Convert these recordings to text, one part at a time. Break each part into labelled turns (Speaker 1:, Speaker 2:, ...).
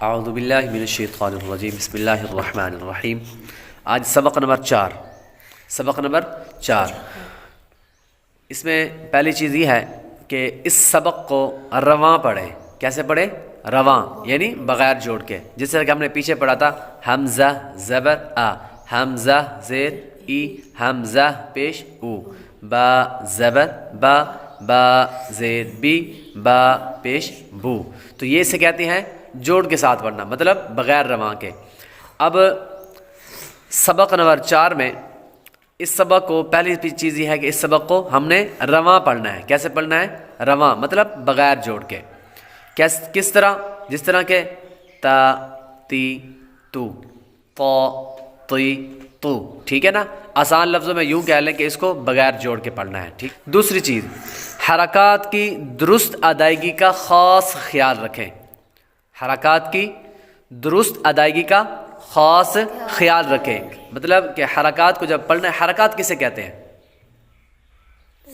Speaker 1: اعوذ باللہ من الشیطان الرجیم بسم اللہ الرحمن الرحیم۔ آج سبق نمبر 4 اس میں پہلی چیز یہ ہے کہ اس سبق کو رواں پڑھیں۔ کیسے پڑھیں؟ رواں یعنی بغیر جوڑ کے، جس طرح کہ ہم نے پیچھے پڑھا تھا حمزہ زبر آ، حمزہ زیر ای، حمزہ پیش او، با زبر با، با زیر بی، با پیش بو۔ تو یہ اسے کہتے ہیں جوڑ کے ساتھ پڑھنا، مطلب بغیر رواں کے۔ اب سبق نمبر 4 میں اس سبق کو پہلی چیز یہ ہے کہ اس سبق کو ہم نے رواں پڑھنا ہے۔ کیسے پڑھنا ہے؟ رواں مطلب بغیر جوڑ کے۔ کس طرح؟ جس طرح کہ تا تی تو، تو تی تو، ٹھیک ہے نا؟ آسان لفظوں میں یوں کہہ لیں کہ اس کو بغیر جوڑ کے پڑھنا ہے، ٹھیک۔ دوسری چیز، حرکات کی درست ادائیگی کا خاص خیال رکھیں۔ حرکات کی درست ادائیگی کا خاص خیال رکھیں، مطلب کہ حرکات کو جب پڑھنا ہے، حرکات کسے کہتے ہیں؟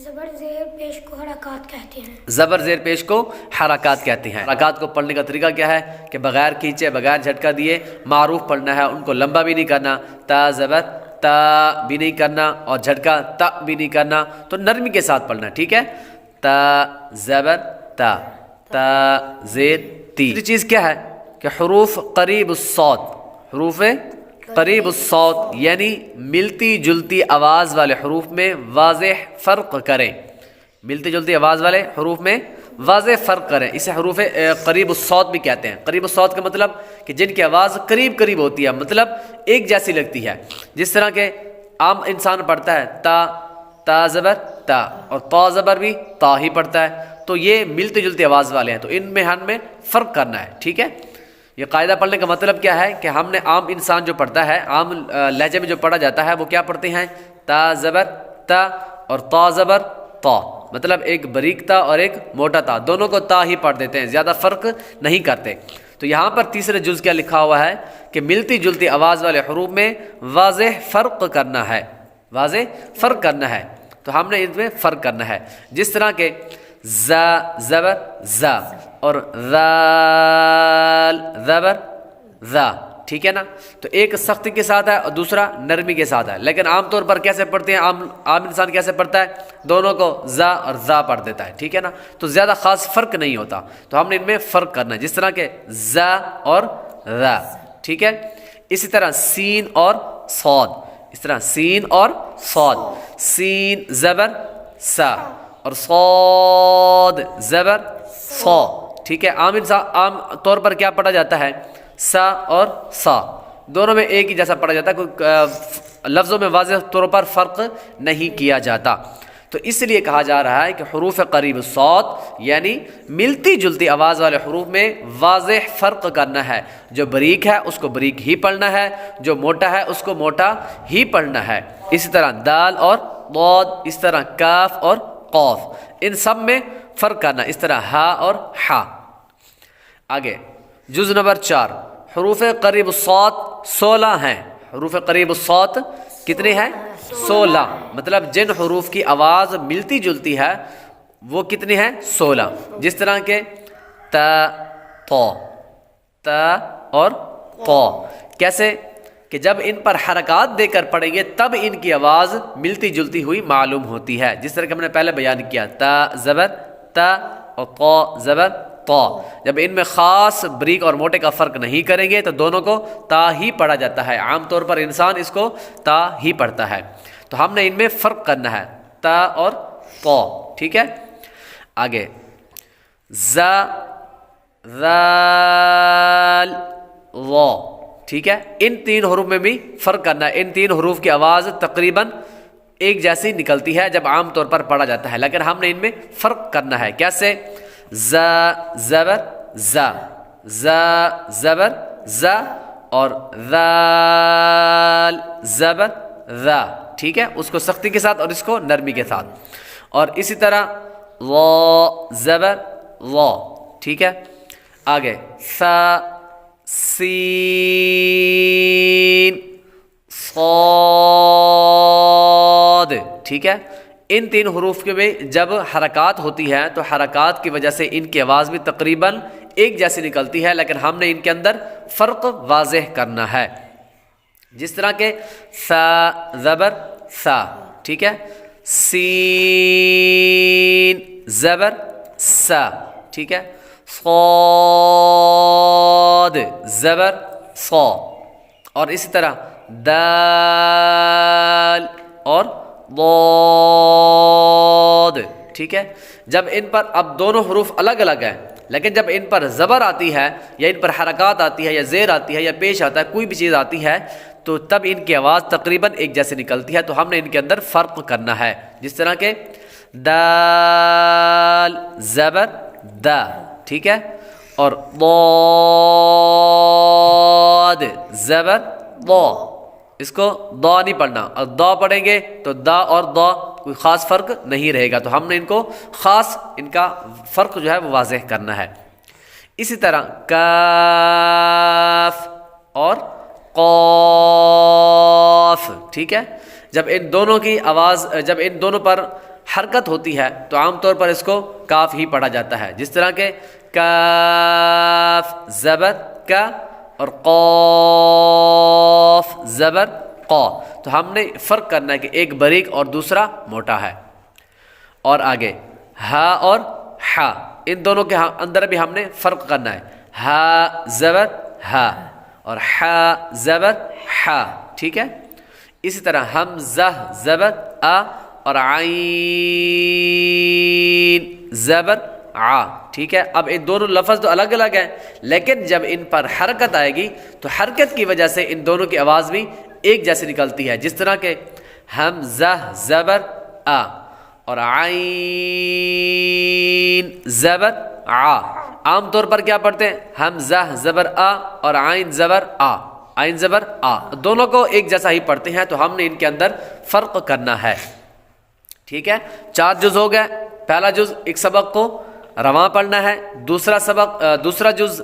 Speaker 2: زبر زیر پیش کو حرکات کہتے ہیں۔
Speaker 1: زبر زیر پیش کو حرکات کہتے ہیں۔ حرکات کو پڑھنے کا طریقہ کیا ہے کہ بغیر کھینچے، بغیر جھٹکا دیے معروف پڑھنا ہے، ان کو لمبا بھی نہیں کرنا، تا زبر تا بھی نہیں کرنا اور جھٹکا تا بھی نہیں کرنا، تو نرمی کے ساتھ پڑھنا ہے، ٹھیک ہے؟ تا زبر تا، تا زیر تی۔ دوسری چیز کیا ہے کہ حروف قریب الصوت، حروف قریب الصوت یعنی ملتی جلتی آواز والے حروف میں واضح فرق کریں۔ ملتی جلتی آواز والے حروف میں واضح فرق کریں، اسے حروف قریب الصوت بھی کہتے ہیں۔ قریب الصوت کا مطلب کہ جن کی آواز قریب قریب ہوتی ہے، مطلب ایک جیسی لگتی ہے۔ جس طرح کہ عام انسان پڑھتا ہے تا، تا زبر تا، اور تا زبر بھی تا ہی پڑھتا ہے، تو یہ ملتی جلتی آواز والے ہیں، تو ان میں ہمیں فرق کرنا ہے، ٹھیک ہے؟ یہ قاعدہ پڑھنے کا مطلب کیا ہے کہ ہم نے عام انسان جو پڑھتا ہے، عام لہجے میں جو پڑھا جاتا ہے، وہ کیا پڑھتے ہیں؟ تا زبر تا اور تا زبر تا، مطلب ایک باریک تا اور ایک موٹا تا، دونوں کو تا ہی پڑھ دیتے ہیں، زیادہ فرق نہیں کرتے۔ تو یہاں پر تیسرے جز کیا لکھا ہوا ہے کہ ملتی جلتی آواز والے حروف میں واضح فرق کرنا ہے، واضح فرق کرنا ہے، تو ہم نے اس میں فرق کرنا ہے۔ جس طرح کہ ز زبر ز اور ذال زبر ذا، ٹھیک ہے نا؟ تو ایک سختی کے ساتھ ہے اور دوسرا نرمی کے ساتھ ہے، لیکن عام طور پر کیسے پڑھتے ہیں؟ عام انسان کیسے پڑھتا ہے؟ دونوں کو ز اور ذا پڑھ دیتا ہے، ٹھیک ہے نا؟ تو زیادہ خاص فرق نہیں ہوتا، تو ہم نے ان میں فرق کرنا ہے، جس طرح کہ ز اور ذا، ٹھیک ہے؟ اسی طرح سین اور صاد، اس طرح سین اور صاد، سین زبر سا اور صاد زبر صا، ٹھیک ہے؟ عام طور پر کیا پڑھا جاتا ہے؟ سا اور سا، دونوں میں ایک ہی جیسا پڑھا جاتا ہے، کوئی لفظوں میں واضح طور پر فرق نہیں کیا جاتا۔ تو اس لیے کہا جا رہا ہے کہ حروف قریب الصوت یعنی ملتی جلتی آواز والے حروف میں واضح فرق کرنا ہے، جو باریک ہے اس کو باریک ہی پڑھنا ہے، جو موٹا ہے اس کو موٹا ہی پڑھنا ہے۔ اسی طرح دال اور ضاد، اس طرح کاف اور قاف، ان سب میں فرق کرنا، اس طرح ہا اور ہا۔ آگے جز نمبر 4، حروف قریب الصوت 16 ہیں۔ حروف قریب الصوت کتنے ہیں؟ 16، مطلب جن حروف کی آواز ملتی جلتی ہے وہ کتنے ہیں؟ 16۔ جس طرح کہ تا تو، تا اور تو، کیسے کہ جب ان پر حرکات دے کر پڑھیں گے تب ان کی آواز ملتی جلتی ہوئی معلوم ہوتی ہے، جس طرح کہ ہم نے پہلے بیان کیا، تا زبر تا اور تو زبر تو۔ جب ان میں خاص باریک اور موٹے کا فرق نہیں کریں گے تو دونوں کو تا ہی پڑھا جاتا ہے، عام طور پر انسان اس کو تا ہی پڑھتا ہے، تو ہم نے ان میں فرق کرنا ہے، تا اور تو، ٹھیک ہے؟ آگے ز ذال ظا، ٹھیک ہے؟ ان 3 حروف میں بھی فرق کرنا ہے۔ ان 3 حروف کی آواز تقریباً ایک جیسی نکلتی ہے جب عام طور پر پڑھا جاتا ہے، لیکن ہم نے ان میں فرق کرنا ہے۔ کیسے؟ ز زبر ز، ز زبر ز اور ذال زبر ذا، ٹھیک ہے؟ اس کو سختی کے ساتھ اور اس کو نرمی کے ساتھ، اور اسی طرح وا زبر وا، ٹھیک ہے؟ آگے سا سین صاد، ٹھیک ہے؟ ان 3 حروف کے میں جب حرکات ہوتی ہے تو حرکات کی وجہ سے ان کی آواز بھی تقریباً ایک جیسی نکلتی ہے لیکن ہم نے ان کے اندر فرق واضح کرنا ہے. جس طرح کہ سا زبر سا، ٹھیک ہے، سین زبر سا، ٹھیک ہے، صاد زبر صا، اور اسی طرح دال اور ضاد، ٹھیک ہے. جب ان پر اب دونوں حروف الگ الگ ہیں لیکن جب ان پر زبر آتی ہے یا ان پر حرکات آتی ہے یا زیر آتی ہے یا پیش آتا ہے، کوئی بھی چیز آتی ہے، تو تب ان کی آواز تقریباً ایک جیسی نکلتی ہے. تو ہم نے ان کے اندر فرق کرنا ہے. جس طرح کہ دال زبر دا، ٹھیک ہے، اور ضاد زبر ضا، اس کو دا نہیں پڑھنا، اور دا پڑھیں گے تو دا اور دا کوئی خاص فرق نہیں رہے گا. تو ہم نے ان کو خاص ان کا فرق جو ہے وہ واضح کرنا ہے. اسی طرح کاف اور قاف، ٹھیک ہے، جب ان دونوں کی آواز، جب ان دونوں پر حرکت ہوتی ہے تو عام طور پر اس کو کاف ہی پڑھا جاتا ہے. جس طرح کہ کاف زبر کا اور قاف زبر قا. تو ہم نے فرق کرنا ہے کہ ایک باریک اور دوسرا موٹا ہے. اور آگے ہا اور ہا، ان دونوں کے اندر بھی ہم نے فرق کرنا ہے. ہا زبر ہا اور ہا زبر ہا، ٹھیک ہے. اسی طرح حمزہ زبر آ اور عین زبر آ، ٹھیک ہے. اب ان دونوں لفظ تو الگ الگ ہیں لیکن جب ان پر حرکت آئے گی تو حرکت کی وجہ سے ان دونوں کی آواز بھی ایک جیسی نکلتی ہے. جس طرح کہ حمزہ زبر آ اور عین زبر آ. عام طور پر کیا پڑھتے ہیں؟ حمزہ زبر آ اور عین زبر آ، عین زبر آ، دونوں کو ایک جیسا ہی پڑھتے ہیں. تو ہم نے ان کے اندر فرق کرنا ہے. ٹھیک ہے، 4 جز ہو گئے. پہلا جز ایک سبق کو رواں پڑھنا ہے، دوسرا جز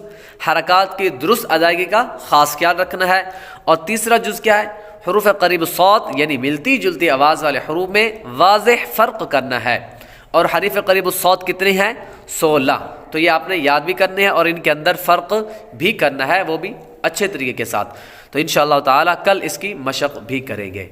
Speaker 1: حرکات کی درست ادائیگی کا خاص خیال رکھنا ہے، اور تیسرا جز کیا ہے؟ حروف قریب الصوت یعنی ملتی جلتی آواز والے حروف میں واضح فرق کرنا ہے. اور حروف قریب الصوت کتنے ہیں؟ 16. تو یہ آپ نے یاد بھی کرنے ہیں اور ان کے اندر فرق بھی کرنا ہے، وہ بھی اچھے طریقے کے ساتھ. تو انشاءاللہ تعالی کل اس کی مشق بھی کریں گے.